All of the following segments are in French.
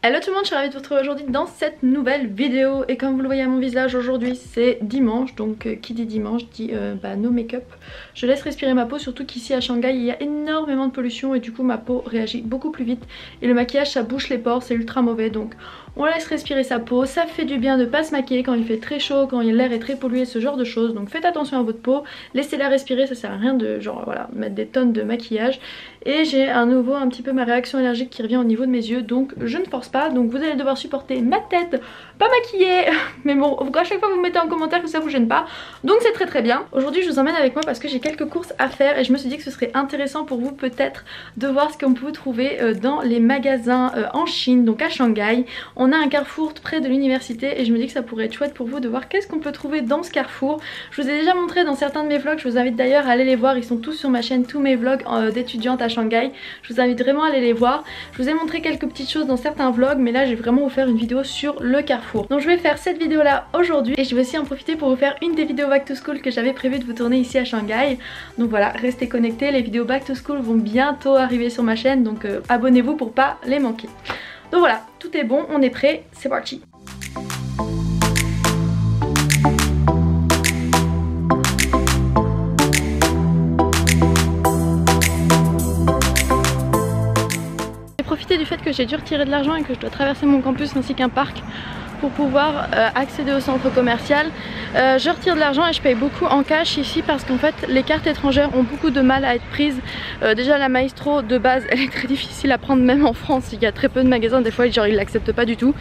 Hello tout le monde, je suis ravie de vous retrouver aujourd'hui dans cette nouvelle vidéo. Et comme vous le voyez à mon visage aujourd'hui, c'est dimanche. Donc qui dit dimanche dit no make-up. Je laisse respirer ma peau, surtout qu'ici à Shanghai il y a énormément de pollution et du coup ma peau réagit beaucoup plus vite. Et le maquillage ça bouche les pores, c'est ultra mauvais. Donc on laisse respirer sa peau, ça fait du bien de pas se maquiller quand il fait très chaud, quand l'air est très pollué, ce genre de choses. Donc faites attention à votre peau, laissez-la respirer, ça sert à rien de genre voilà mettre des tonnes de maquillage. Et j'ai à nouveau un petit peu ma réaction allergique qui revient au niveau de mes yeux, donc je ne force pas. Donc vous allez devoir supporter ma tête pas maquillée, mais bon à chaque fois vous mettez en commentaire que ça vous gêne pas, donc c'est très bien. Aujourd'hui je vous emmène avec moi parce que j'ai quelques courses à faire et je me suis dit que ce serait intéressant pour vous peut-être de voir ce qu'on peut trouver dans les magasins en Chine, donc à Shanghai. On a un carrefour près de l'université et je me dis que ça pourrait être chouette pour vous de voir qu'est-ce qu'on peut trouver dans ce carrefour. Je vous ai déjà montré dans certains de mes vlogs, je vous invite d'ailleurs à aller les voir, ils sont tous sur ma chaîne, tous mes vlogs d'étudiante à Shanghai. Je vous invite vraiment à aller les voir. Je vous ai montré quelques petites choses dans certains vlogs, mais là j'ai vraiment vous faire une vidéo sur le carrefour. Donc je vais faire cette vidéo là aujourd'hui et je vais aussi en profiter pour vous faire une des vidéos back to school que j'avais prévu de vous tourner ici à Shanghai. Donc voilà, restez connectés, les vidéos back to school vont bientôt arriver sur ma chaîne, donc abonnez-vous pour pas les manquer. Donc voilà, tout est bon, on est prêt, c'est parti. Profiter du fait que j'ai dû retirer de l'argent et que je dois traverser mon campus ainsi qu'un parc pour pouvoir accéder au centre commercial. Je retire de l'argent et je paye beaucoup en cash ici parce qu'en fait les cartes étrangères ont beaucoup de mal à être prises. Déjà la Maestro de base elle est très difficile à prendre même en France, il y a très peu de magasins, des fois genre ils l'acceptent pas du tout.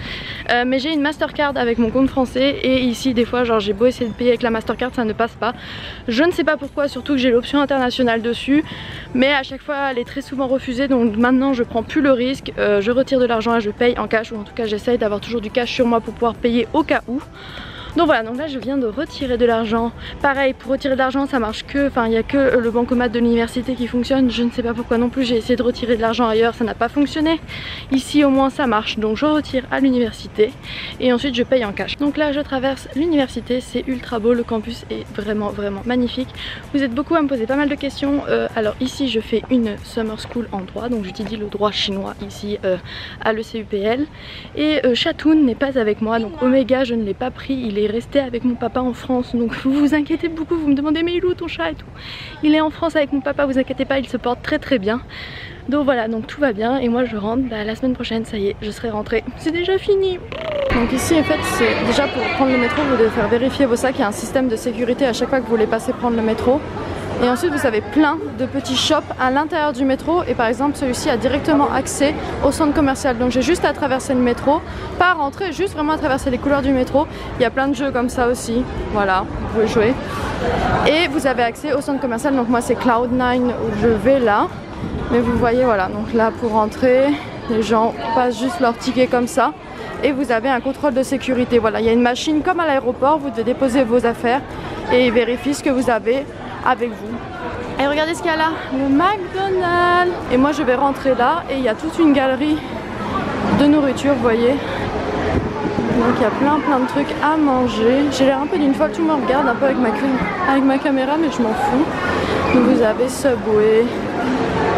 Mais j'ai une Mastercard avec mon compte français et ici des fois genre j'ai beau essayer de payer avec la Mastercard ça ne passe pas. Je ne sais pas pourquoi, surtout que j'ai l'option internationale dessus, mais à chaque fois elle est très souvent refusée, donc maintenant je prends plus le risque, je retire de l'argent et je paye en cash, ou en tout cas j'essaye d'avoir toujours du cash sur moi pour pouvoir payer au cas où. Donc voilà, donc là je viens de retirer de l'argent. Pareil, pour retirer de l'argent ça marche que, enfin il n'y a que le bancomat de l'université qui fonctionne. Je ne sais pas pourquoi non plus, j'ai essayé de retirer de l'argent ailleurs, ça n'a pas fonctionné. Ici au moins ça marche, donc je retire à l'université et ensuite je paye en cash. Donc là je traverse l'université, c'est ultra beau, le campus est vraiment magnifique. Vous êtes beaucoup à me poser pas mal de questions. Alors ici je fais une summer school en droit, donc j'étudie le droit chinois ici à l'ECUPL. Et Chatoun n'est pas avec moi, donc Omega je ne l'ai pas pris, il est resté avec mon papa en France, donc vous vous inquiétez beaucoup, vous me demandez mais il est où ton chat et tout. Il est en France avec mon papa, vous inquiétez pas, il se porte très bien. Donc voilà, donc tout va bien et moi je rentre la semaine prochaine, ça y est, je serai rentrée. C'est déjà fini. Donc ici en fait c'est déjà pour prendre le métro, vous devez faire vérifier vos sacs, il y a un système de sécurité à chaque fois que vous voulez passer prendre le métro. Et ensuite vous avez plein de petits shops à l'intérieur du métro et par exemple celui-ci a directement accès au centre commercial. Donc j'ai juste à traverser le métro, pas rentrer, juste vraiment à traverser les couloirs du métro. Il y a plein de jeux comme ça aussi, voilà, vous pouvez jouer. Et vous avez accès au centre commercial, donc moi c'est Cloud9 où je vais là. Mais vous voyez voilà, donc là pour rentrer, les gens passent juste leur ticket comme ça. Et vous avez un contrôle de sécurité, voilà, il y a une machine comme à l'aéroport, vous devez déposer vos affaires et ils vérifient ce que vous avez avec vous. Et regardez ce qu'il y a là, le McDonald's. Et moi je vais rentrer là et il y a toute une galerie de nourriture, vous voyez. Donc il y a plein de trucs à manger. J'ai l'air un peu d'une folle, tout le monde regarde un peu avec ma caméra, mais je m'en fous. Donc vous avez Subway,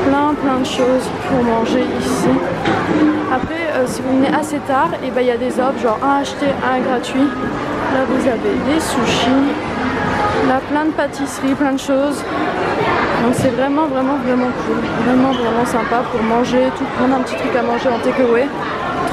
plein de choses pour manger ici. Après si vous venez assez tard, et il y a des offres genre un acheté un gratuit. Là vous avez des sushis. Là plein de pâtisseries, plein de choses. Donc c'est vraiment cool, vraiment sympa pour manger, tout prendre un petit truc à manger en takeaway.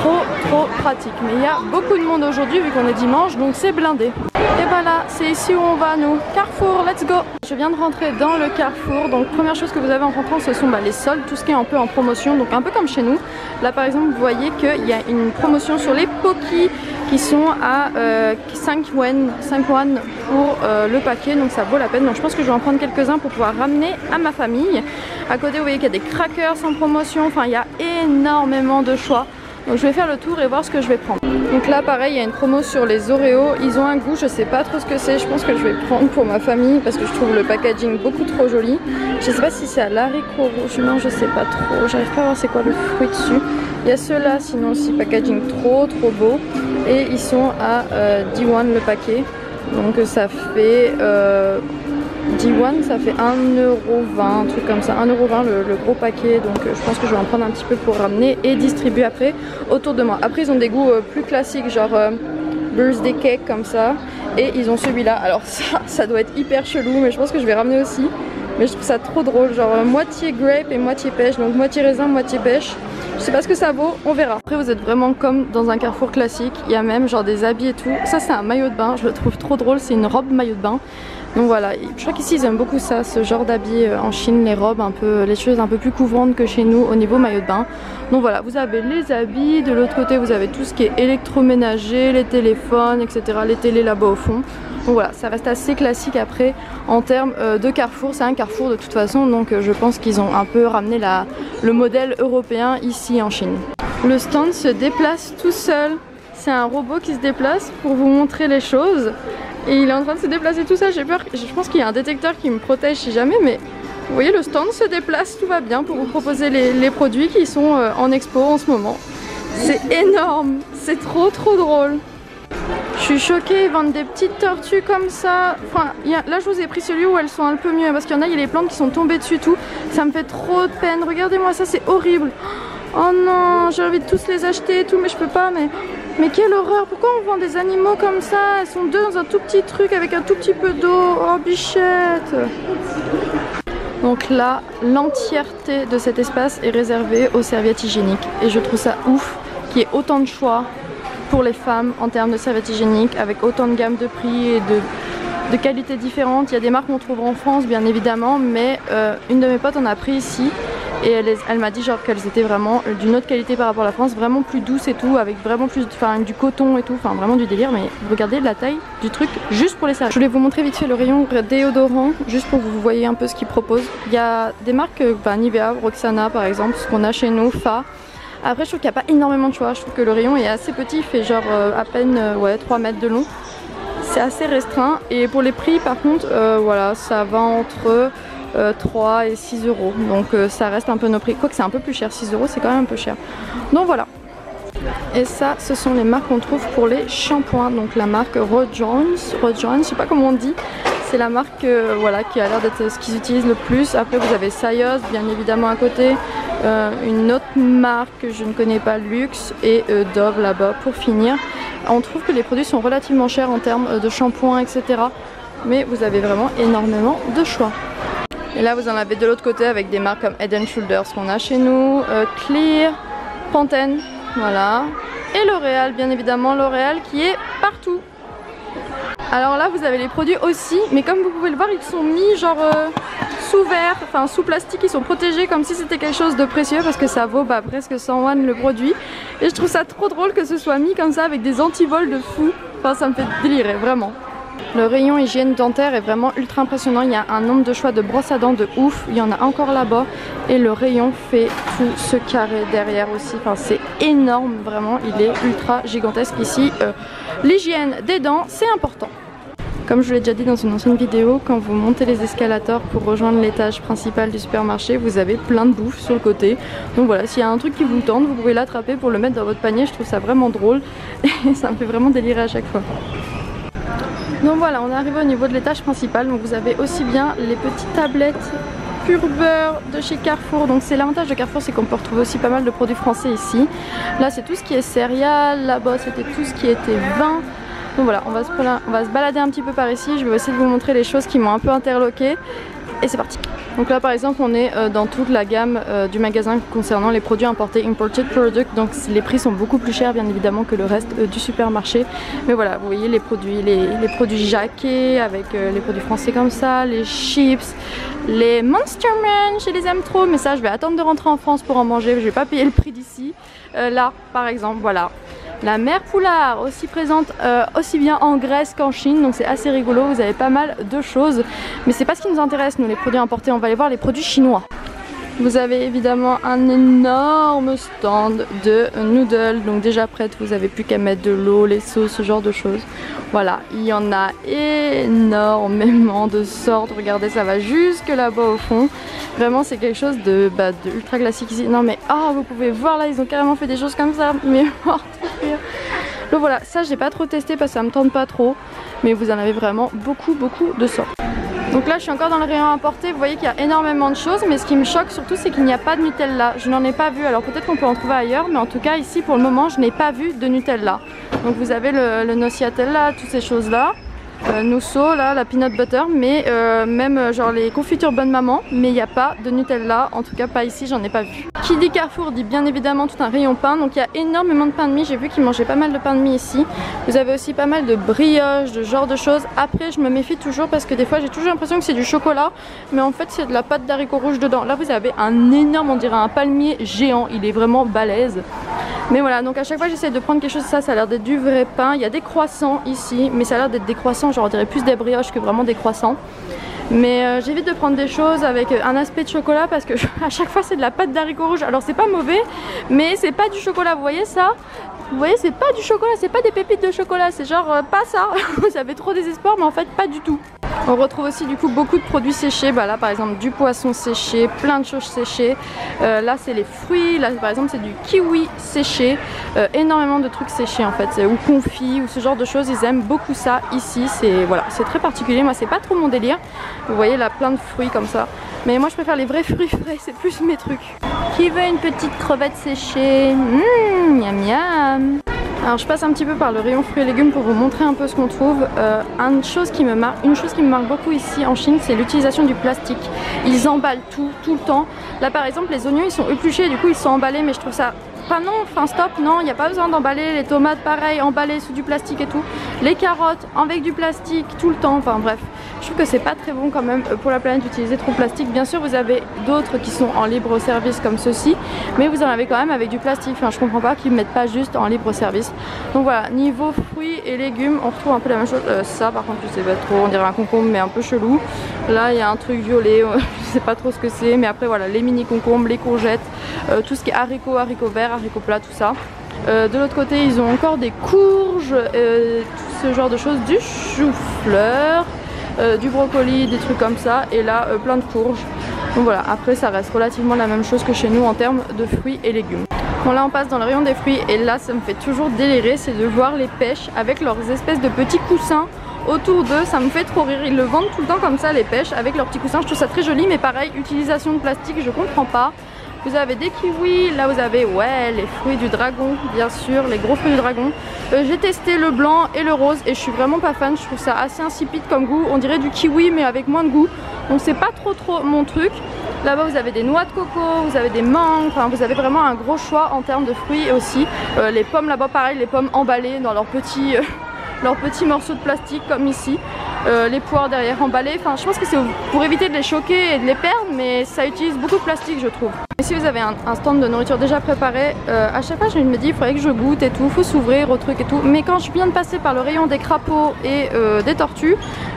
Trop pratique. Mais il y a beaucoup de monde aujourd'hui vu qu'on est dimanche, donc c'est blindé. Et voilà, c'est ici où on va nous. Carrefour, let's go. Je viens de rentrer dans le Carrefour. Donc première chose que vous avez en rentrant, ce sont les soldes, tout ce qui est un peu en promotion, donc un peu comme chez nous. Là par exemple vous voyez qu'il y a une promotion sur les Pocky qui sont à 5 yuan pour le paquet, donc ça vaut la peine. Donc je pense que je vais en prendre quelques-uns pour pouvoir ramener à ma famille. À côté vous voyez qu'il y a des crackers en promotion, enfin il y a énormément de choix. Donc je vais faire le tour et voir ce que je vais prendre. Donc là pareil il y a une promo sur les Oreos, ils ont un goût, je sais pas trop ce que c'est, je pense que je vais prendre pour ma famille parce que je trouve le packaging beaucoup trop joli. Je sais pas si c'est à l'haricot rouge, non je sais pas trop, j'arrive pas à voir c'est quoi le fruit dessus. Il y a ceux-là sinon aussi packaging trop beau et ils sont à 10 yuan le paquet. Donc ça fait D1 ça fait 1,20€, un truc comme ça, 1,20€ le gros paquet, donc je pense que je vais en prendre un petit peu pour ramener et distribuer après autour de moi. Après ils ont des goûts plus classiques, genre birthday cake comme ça, et ils ont celui-là. Alors ça doit être hyper chelou, mais je pense que je vais ramener aussi. Mais je trouve ça trop drôle, genre moitié grape et moitié pêche, donc moitié raisin, moitié pêche. Je sais pas ce que ça vaut, on verra. Après vous êtes vraiment comme dans un carrefour classique, il y a même genre des habits et tout. Ça c'est un maillot de bain, je le trouve trop drôle, c'est une robe maillot de bain. Donc voilà, je crois qu'ici ils aiment beaucoup ça, ce genre d'habits en Chine, les robes un peu, les choses un peu plus couvrantes que chez nous au niveau maillot de bain. Donc voilà, vous avez les habits, de l'autre côté vous avez tout ce qui est électroménager, les téléphones, etc. Les télés là-bas au fond. Donc voilà, ça reste assez classique après en termes de carrefour, c'est un carrefour de toute façon, donc je pense qu'ils ont un peu ramené le modèle européen ici en Chine. Le stand se déplace tout seul, c'est un robot qui se déplace pour vous montrer les choses. Et il est en train de se déplacer tout seul, j'ai peur, je pense qu'il y a un détecteur qui me protège si jamais, mais vous voyez le stand se déplace, tout va bien pour vous proposer les produits qui sont en expo en ce moment. C'est énorme, c'est trop drôle. Je suis choquée, ils vendent des petites tortues comme ça. Enfin, là je vous ai pris celui où elles sont un peu mieux, parce qu'il y en a, il y a les plantes qui sont tombées dessus tout. Ça me fait trop de peine, regardez-moi ça, c'est horrible. Oh non, j'ai envie de tous les acheter et tout, mais je peux pas, mais quelle horreur, pourquoi on vend des animaux comme ça? Elles sont deux dans un tout petit truc avec un tout petit peu d'eau. Oh bichette. Donc là, l'entièreté de cet espace est réservée aux serviettes hygiéniques. Et je trouve ça ouf qu'il y ait autant de choix pour les femmes en termes de serviettes hygiéniques, avec autant de gammes de prix et de qualités différentes. Il y a des marques qu'on trouvera en France bien évidemment, mais une de mes potes en a pris ici. Et elle m'a dit genre qu'elles étaient vraiment d'une autre qualité par rapport à la France, vraiment plus douces et tout, avec vraiment plus, enfin du coton et tout, enfin vraiment du délire. Mais regardez la taille du truc juste pour les serviettes. Je voulais vous montrer vite fait le rayon déodorant, juste pour que vous voyez un peu ce qu'ils proposent. Il y a des marques, Nivea, Roxana par exemple, ce qu'on a chez nous, Fa. Après je trouve qu'il n'y a pas énormément de choix, je trouve que le rayon est assez petit, il fait genre à peine 3 mètres de long. C'est assez restreint, et pour les prix par contre, voilà, ça va entre 3 et 6 euros, donc ça reste un peu nos prix, quoique c'est un peu plus cher, 6 euros c'est quand même un peu cher, donc voilà. Et ça ce sont les marques qu'on trouve pour les shampoings, donc la marque Rojans, je sais pas comment on dit, c'est la marque voilà, qui a l'air d'être ce qu'ils utilisent le plus. Après vous avez Sayos bien évidemment à côté, une autre marque que je ne connais pas, Luxe, et Dove là-bas pour finir. On trouve que les produits sont relativement chers en termes de shampoing etc, mais vous avez vraiment énormément de choix. Et là vous en avez de l'autre côté avec des marques comme Head & Shoulders qu'on a chez nous, Clear, Pantene, voilà, et L'Oréal bien évidemment, L'Oréal qui est partout. Alors là vous avez les produits aussi, mais comme vous pouvez le voir ils sont mis genre sous verre, enfin sous plastique, ils sont protégés comme si c'était quelque chose de précieux parce que ça vaut presque 100 won le produit. Et je trouve ça trop drôle que ce soit mis comme ça avec des antivols de fou, enfin ça me fait délirer vraiment. Le rayon hygiène dentaire est vraiment ultra impressionnant, il y a un nombre de choix de brosses à dents de ouf, il y en a encore là-bas et le rayon fait tout ce carré derrière aussi, enfin c'est énorme vraiment, il est ultra gigantesque ici. L'hygiène des dents c'est important. Comme je vous l'ai déjà dit dans une ancienne vidéo, quand vous montez les escalators pour rejoindre l'étage principal du supermarché, vous avez plein de bouffe sur le côté. Donc voilà, s'il y a un truc qui vous tente, vous pouvez l'attraper pour le mettre dans votre panier, je trouve ça vraiment drôle et ça me fait vraiment délirer à chaque fois. Donc voilà, on est arrivé au niveau de l'étage principal, donc vous avez aussi bien les petites tablettes pur beurre de chez Carrefour. Donc c'est l'avantage de Carrefour, c'est qu'on peut retrouver aussi pas mal de produits français ici. Là c'est tout ce qui est céréales, là-bas c'était tout ce qui était vin. Donc voilà, on va se balader un petit peu par ici, je vais essayer de vous montrer les choses qui m'ont un peu interloqué. Et c'est parti. Donc là par exemple on est dans toute la gamme du magasin concernant les produits importés, imported product, donc les prix sont beaucoup plus chers bien évidemment que le reste du supermarché. Mais voilà, vous voyez les produits Jacquet avec les produits français comme ça, les chips, les Monster Man, je les aime trop, mais ça je vais attendre de rentrer en France pour en manger, je vais pas payer le prix d'ici. Là par exemple, voilà. La mère Poulard, aussi présente aussi bien en Grèce qu'en Chine, donc c'est assez rigolo, vous avez pas mal de choses. Mais c'est pas ce qui nous intéresse, nous les produits importés, on va aller voir les produits chinois. Vous avez évidemment un énorme stand de noodles, donc déjà prête, vous avez plus qu'à mettre de l'eau, les sauces, ce genre de choses. Voilà, il y en a énormément de sortes, regardez ça va jusque là-bas au fond. Vraiment c'est quelque chose de ultra classique ici. Non mais vous pouvez voir là, ils ont carrément fait des choses comme ça, mais mort de rire. Donc voilà, ça j'ai pas trop testé parce que ça me tente pas trop, mais vous en avez vraiment beaucoup de sortes. Donc là je suis encore dans le rayon importé, vous voyez qu'il y a énormément de choses, mais ce qui me choque surtout c'est qu'il n'y a pas de Nutella. Je n'en ai pas vu, alors peut-être qu'on peut en trouver ailleurs, mais en tout cas ici pour le moment je n'ai pas vu de Nutella. Donc vous avez le Nociatella, toutes ces choses là. Nousso là, la peanut butter, mais même genre les confitures bonne maman, mais il n'y a pas de Nutella, en tout cas pas ici, j'en ai pas vu. Qui dit Carrefour dit bien évidemment tout un rayon pain, donc il y a énormément de pain de mie, j'ai vu qu'ils mangeaient pas mal de pain de mie ici. Vous avez aussi pas mal de brioches, de genre de choses. Après je me méfie toujours parce que des fois j'ai toujours l'impression que c'est du chocolat, mais en fait c'est de la pâte d'haricots rouges dedans. Là vous avez un énorme, on dirait un palmier géant, il est vraiment balèze. Mais voilà, donc à chaque fois j'essaie de prendre quelque chose, ça a l'air d'être du vrai pain. Il y a des croissants ici, mais ça a l'air d'être des croissants, genre on dirait plus des brioches que vraiment des croissants. Mais j'évite de prendre des choses avec un aspect de chocolat parce que à chaque fois c'est de la pâte d'haricots rouges. Alors c'est pas mauvais, mais c'est pas du chocolat, vous voyez ça? Vous voyez, c'est pas du chocolat, c'est pas des pépites de chocolat, c'est genre pas ça. Ça fait trop désespoir, mais en fait pas du tout. On retrouve aussi du coup beaucoup de produits séchés, bah là par exemple du poisson séché, plein de choses séchées. Là c'est les fruits, là par exemple c'est du kiwi séché, énormément de trucs séchés en fait, ou confits ou ce genre de choses, ils aiment beaucoup ça ici, c'est voilà, c'est très particulier, moi c'est pas trop mon délire. Vous voyez là plein de fruits comme ça, mais moi je préfère les vrais fruits frais, c'est plus mes trucs. Qui veut une petite crevette séchée? Miam miam. Alors je passe un petit peu par le rayon fruits et légumes pour vous montrer un peu ce qu'on trouve. Une chose qui me marque beaucoup ici en Chine, c'est l'utilisation du plastique. Ils emballent tout le temps. Là par exemple les oignons ils sont épluchés, du coup ils sont emballés, mais je trouve ça... Enfin non, enfin stop, non, il n'y a pas besoin d'emballer. Les tomates pareil, emballées sous du plastique et tout. Les carottes avec du plastique tout le temps, enfin bref. Je trouve que c'est pas très bon quand même pour la planète d'utiliser trop de plastique. Bien sûr vous avez d'autres qui sont en libre service comme ceux-ci, mais vous en avez quand même avec du plastique. Enfin je comprends pas qu'ils ne mettent pas juste en libre service. Donc voilà, niveau fruits et légumes on retrouve un peu la même chose. Ça par contre je sais pas trop, on dirait un concombre mais un peu chelou. Là il y a un truc violet, je sais pas trop ce que c'est, mais après voilà, les mini concombres, les courgettes, tout ce qui est haricots, haricots verts, haricots plats, tout ça. De l'autre côté ils ont encore des courges, tout ce genre de choses, du chou-fleur, du brocoli, des trucs comme ça, et là plein de courges. Donc voilà, après ça reste relativement la même chose que chez nous en termes de fruits et légumes. Bon là on passe dans le rayon des fruits et là ça me fait toujours délirer, c'est de voir les pêches avec leurs espèces de petits coussins autour d'eux, ça me fait trop rire. Ils le vendent tout le temps comme ça, les pêches avec leurs petits coussins, je trouve ça très joli, mais pareil, utilisation de plastique, je comprends pas. Vous avez des kiwis, là vous avez ouais les fruits du dragon, bien sûr, les gros fruits du dragon. J'ai testé le blanc et le rose et je suis vraiment pas fan, je trouve ça assez insipide comme goût. On dirait du kiwi mais avec moins de goût, donc c'est pas trop mon truc. Là-bas vous avez des noix de coco, vous avez des mangues, enfin vous avez vraiment un gros choix en termes de fruits aussi. Les pommes là-bas pareil, les pommes emballées dans leurs petits morceaux de plastique comme ici. Les poires derrière emballées, enfin je pense que c'est pour éviter de les choquer et de les perdre, mais ça utilise beaucoup de plastique je trouve. Ici vous avez un stand de nourriture déjà préparé, à chaque fois je me dis il faudrait que je goûte et tout, faut s'ouvrir au truc et tout, mais quand je viens de passer par le rayon des crapauds et des tortues,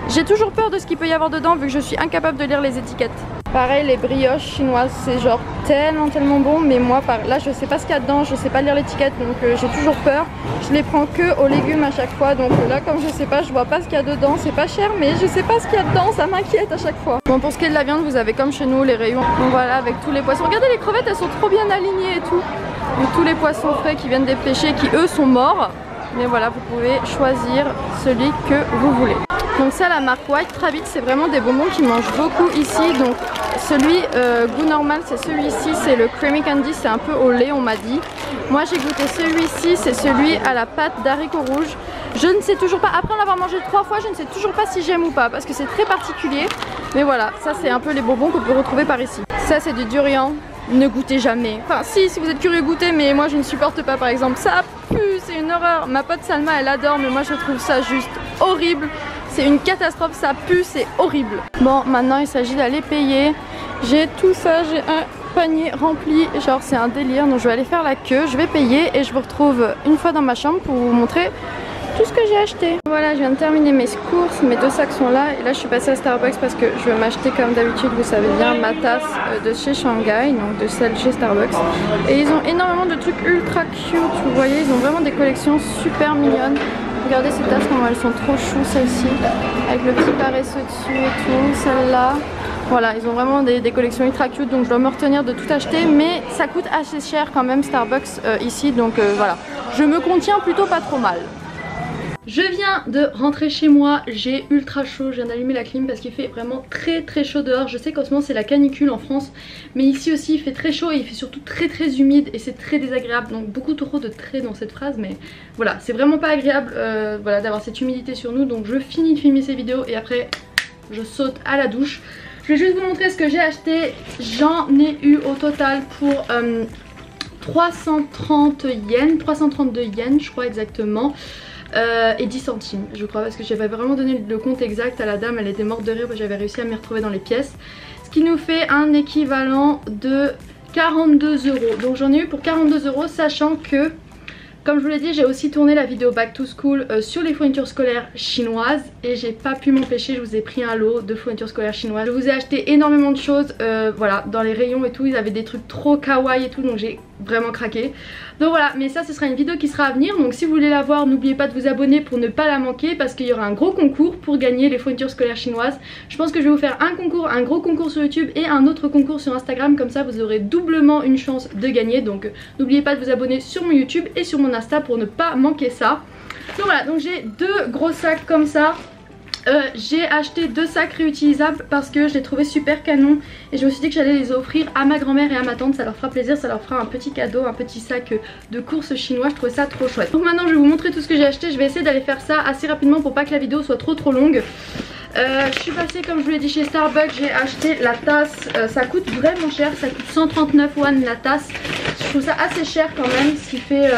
j'ai toujours peur de ce qu'il peut y avoir dedans vu que je suis incapable de lire les étiquettes. Pareil les brioches chinoises, c'est genre tellement bon, mais moi là je sais pas ce qu'il y a dedans, je sais pas lire l'étiquette, donc j'ai toujours peur. Je les prends que aux légumes à chaque fois, donc là comme je sais pas, je vois pas ce qu'il y a dedans, c'est pas cher mais je sais pas ce qu'il y a dedans, ça m'inquiète à chaque fois. Bon pour ce qui est de la viande, vous avez comme chez nous les rayons, donc voilà avec tous les poissons. Regardez les crevettes, elles sont trop bien alignées et tout. Donc tous les poissons frais qui viennent des pêchés, qui eux sont morts, mais voilà vous pouvez choisir celui que vous voulez. Donc ça la marque White Rabbit, c'est vraiment des bonbons qui mangent beaucoup ici. Donc celui goût normal c'est celui-ci, c'est le Creamy Candy, c'est un peu au lait on m'a dit. Moi j'ai goûté celui-ci, c'est celui à la pâte d'haricots rouges. Je ne sais toujours pas, après en avoir mangé 3 fois, je ne sais toujours pas si j'aime ou pas parce que c'est très particulier. Mais voilà, ça c'est un peu les bonbons qu'on peut retrouver par ici. Ça c'est du durian, ne goûtez jamais. Enfin si vous êtes curieux goûtez, mais moi je ne supporte pas par exemple. Ça pue, c'est une horreur. Ma pote Salma elle adore, mais moi je trouve ça juste horrible. C'est une catastrophe, ça pue, c'est horrible. Bon, maintenant il s'agit d'aller payer. J'ai tout ça, j'ai un panier rempli, genre c'est un délire. Donc je vais aller faire la queue, je vais payer et je vous retrouve une fois dans ma chambre pour vous montrer tout ce que j'ai acheté. Voilà, je viens de terminer mes courses, mes 2 sacs sont là. Et là je suis passée à Starbucks parce que je veux m'acheter comme d'habitude, vous savez bien, ma tasse de chez Shanghai, donc de celle chez Starbucks. Et ils ont énormément de trucs ultra cute, vous voyez, ils ont vraiment des collections super mignonnes. Regardez ces tasses comment elles sont trop chou, celle-ci, avec le petit paresseux dessus et tout, celle-là. Voilà, ils ont vraiment des collections ultra cute, donc je dois me retenir de tout acheter, mais ça coûte assez cher quand même Starbucks ici, donc voilà. Je me contiens plutôt pas trop mal. Je viens de rentrer chez moi, j'ai ultra chaud, je viens d'allumer la clim parce qu'il fait vraiment très chaud dehors. Je sais qu'en ce moment c'est la canicule en France, mais ici aussi il fait très chaud et il fait surtout très humide et c'est très désagréable. Donc beaucoup trop de traits dans cette phrase, mais voilà, c'est vraiment pas agréable voilà, d'avoir cette humidité sur nous. Donc je finis de filmer ces vidéos et après je saute à la douche. Je vais juste vous montrer ce que j'ai acheté. J'en ai eu au total pour 330 yens, 332 yens je crois exactement. Et 10 centimes je crois, parce que j'avais vraiment donné le compte exact à la dame, elle était morte de rire, j'avais réussi à m'y retrouver dans les pièces, ce qui nous fait un équivalent de 42 €. Donc j'en ai eu pour 42 €, sachant que comme je vous l'ai dit, j'ai aussi tourné la vidéo Back to School sur les fournitures scolaires chinoises et j'ai pas pu m'empêcher, je vous ai pris un lot de fournitures scolaires chinoises. Je vous ai acheté énormément de choses, voilà, dans les rayons et tout, ils avaient des trucs trop kawaii et tout, donc j'ai vraiment craqué. Donc voilà, mais ça ce sera une vidéo qui sera à venir, donc si vous voulez la voir, n'oubliez pas de vous abonner pour ne pas la manquer, parce qu'il y aura un gros concours pour gagner les fournitures scolaires chinoises. Je pense que je vais vous faire un concours, un gros concours sur YouTube et un autre concours sur Instagram, comme ça vous aurez doublement une chance de gagner. Donc n'oubliez pas de vous abonner sur mon YouTube et sur mon Insta pour ne pas manquer ça. Donc voilà, donc j'ai deux gros sacs comme ça. J'ai acheté deux sacs réutilisables parce que je les trouvais super canon et je me suis dit que j'allais les offrir à ma grand-mère et à ma tante, ça leur fera plaisir, ça leur fera un petit cadeau, un petit sac de courses chinois, je trouvais ça trop chouette. Donc maintenant je vais vous montrer tout ce que j'ai acheté, je vais essayer d'aller faire ça assez rapidement pour pas que la vidéo soit trop longue. Je suis passée, comme je vous l'ai dit, chez Starbucks, j'ai acheté la tasse, ça coûte vraiment cher, ça coûte 139 yuan la tasse, je trouve ça assez cher quand même, ce qui fait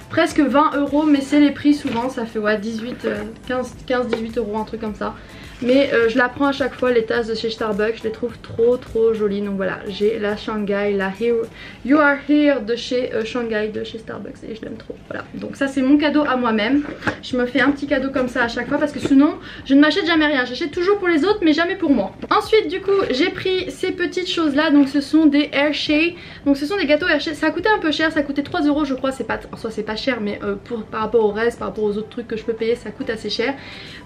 presque 20 €, mais c'est les prix souvent, ça fait ouais 15-18 €, un truc comme ça. Mais je la prends à chaque fois, les tasses de chez Starbucks, je les trouve trop jolies. Donc voilà, j'ai la Shanghai, la You Are Here de chez Shanghai, de chez Starbucks, et je l'aime trop. Voilà, donc ça c'est mon cadeau à moi-même. Je me fais un petit cadeau comme ça à chaque fois parce que sinon je ne m'achète jamais rien. J'achète toujours pour les autres mais jamais pour moi. Ensuite du coup j'ai pris ces petites choses là, donc ce sont des Hershey. Donc ce sont des gâteaux Hershey, ça a coûté un peu cher, ça a coûté 3 € je crois, c'est pas, en soi c'est pas cher, mais par rapport au reste, par rapport aux autres trucs que je peux payer, ça coûte assez cher.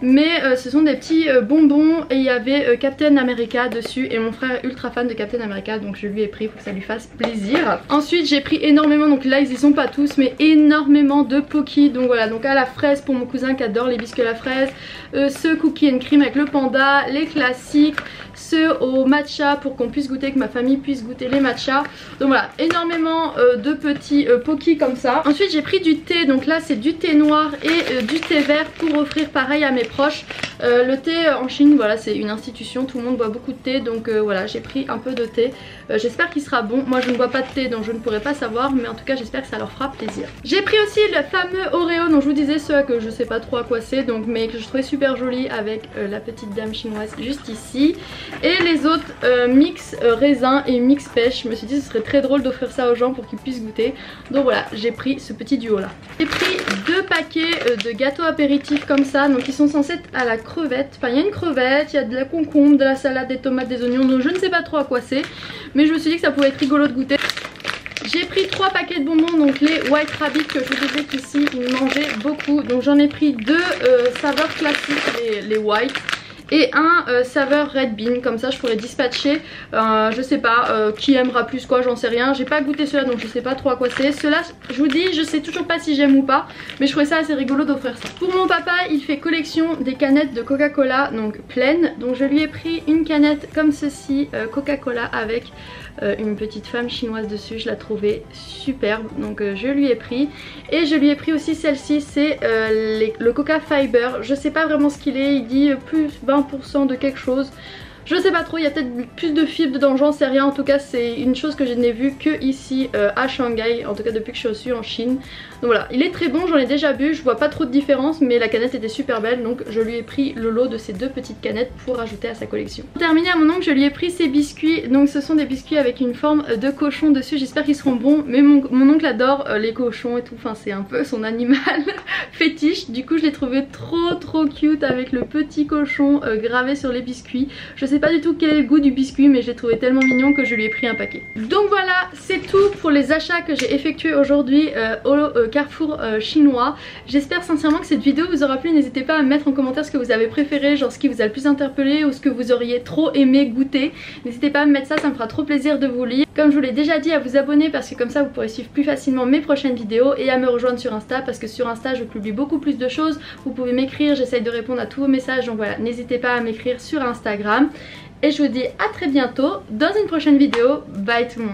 Mais ce sont des petits bonbons et il y avait Captain America dessus et mon frère est ultra fan de Captain America, donc je lui ai pris pour que ça lui fasse plaisir. Ensuite j'ai pris énormément, donc là ils y sont pas tous, mais énormément de Pocky. Donc voilà, donc à la fraise pour mon cousin qui adore les biscuits à la fraise, ce cookie and cream avec le panda, les classiques, ceux au matcha pour qu'on puisse goûter, que ma famille puisse goûter les matchas. Donc voilà, énormément de petits Pocky comme ça. Ensuite j'ai pris du thé, donc là c'est du thé noir et du thé vert pour offrir pareil à mes proches. Le thé en Chine, voilà, c'est une institution, tout le monde boit beaucoup de thé, donc voilà, j'ai pris un peu de thé. J'espère qu'il sera bon. Moi je ne bois pas de thé donc je ne pourrai pas savoir, mais en tout cas j'espère que ça leur fera plaisir. J'ai pris aussi le fameux Oreo dont je vous disais, ceux que je sais pas trop à quoi c'est, donc mais que je trouvais super joli avec la petite dame chinoise juste ici. Et les autres mix raisin et mix pêche, je me suis dit ce serait très drôle d'offrir ça aux gens pour qu'ils puissent goûter. Donc voilà, j'ai pris ce petit duo là. J'ai pris deux paquets de gâteaux apéritifs comme ça, donc ils sont censés être à la crevette. Enfin il y a une crevette, il y a de la concombre, de la salade, des tomates, des oignons, donc je ne sais pas trop à quoi c'est, mais je me suis dit que ça pouvait être rigolo de goûter. J'ai pris 3 paquets de bonbons, donc les White Rabbit que je vous disais qu'ici ils mangeaient beaucoup. Donc j'en ai pris deux saveurs classiques, les White, et un saveur Red Bean, comme ça je pourrais dispatcher. Je sais pas qui aimera plus quoi, j'en sais rien. J'ai pas goûté cela donc je sais pas trop à quoi c'est. Cela je vous dis, je sais toujours pas si j'aime ou pas, mais je trouvais ça assez rigolo d'offrir ça. Pour mon papa, il fait collection des canettes de Coca-Cola, donc pleines. Donc je lui ai pris une canette comme ceci, Coca-Cola avec une petite femme chinoise dessus, je la trouvais superbe, donc je lui ai pris. Et je lui ai pris aussi celle-ci, c'est le Coca Fiber, je sais pas vraiment ce qu'il est, il dit plus 20% de quelque chose. Je sais pas trop, il y a peut-être plus de fibres dedans, j'en sais rien. En tout cas c'est une chose que je n'ai vue que ici à Shanghai, en tout cas depuis que je suis en Chine. Donc voilà, il est très bon, j'en ai déjà bu, je vois pas trop de différence, mais la canette était super belle, donc je lui ai pris le lot de ces deux petites canettes pour ajouter à sa collection. Pour terminer, à mon oncle je lui ai pris ces biscuits, donc ce sont des biscuits avec une forme de cochon dessus, j'espère qu'ils seront bons, mais mon oncle adore les cochons et tout, enfin c'est un peu son animal fétiche, du coup je l'ai trouvé trop cute avec le petit cochon gravé sur les biscuits. Je sais pas du tout quel est le goût du biscuit, mais je l'ai trouvé tellement mignon que je lui ai pris un paquet. Donc voilà, c'est tout pour les achats que j'ai effectués aujourd'hui au Carrefour chinois. J'espère sincèrement que cette vidéo vous aura plu. N'hésitez pas à me mettre en commentaire ce que vous avez préféré, genre ce qui vous a le plus interpellé ou ce que vous auriez trop aimé goûter. N'hésitez pas à me mettre ça, ça me fera trop plaisir de vous lire. comme je vous l'ai déjà dit, à vous abonner parce que comme ça vous pourrez suivre plus facilement mes prochaines vidéos, et à me rejoindre sur Insta parce que sur Insta je publie beaucoup plus de choses. Vous pouvez m'écrire, j'essaye de répondre à tous vos messages, donc voilà, n'hésitez pas à m'écrire sur Instagram. Et je vous dis à très bientôt dans une prochaine vidéo. Bye tout le monde.